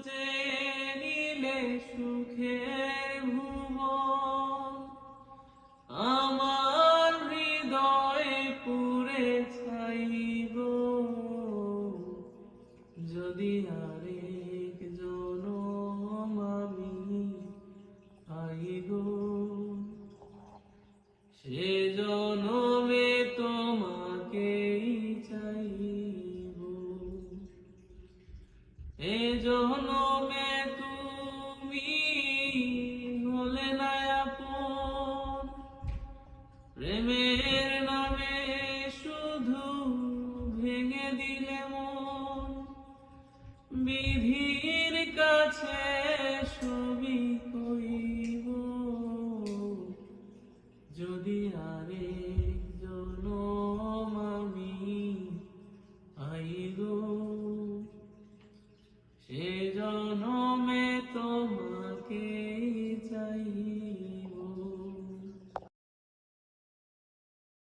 খুঁজে নিলে সুখের ভুবন, আমার হৃদয়ে পুরে ছাইব যদি আরেক জনম আমি পাই গো। সে জনমে তোমাকেই চাইব, এ জনমে তুমি হলে না আপন, প্রেমের নামে শুধু ভেঙে দিলে মন, বিধির কাছে সবই কইব যদি আরেক জনম আমি পাই গো। সে জনমে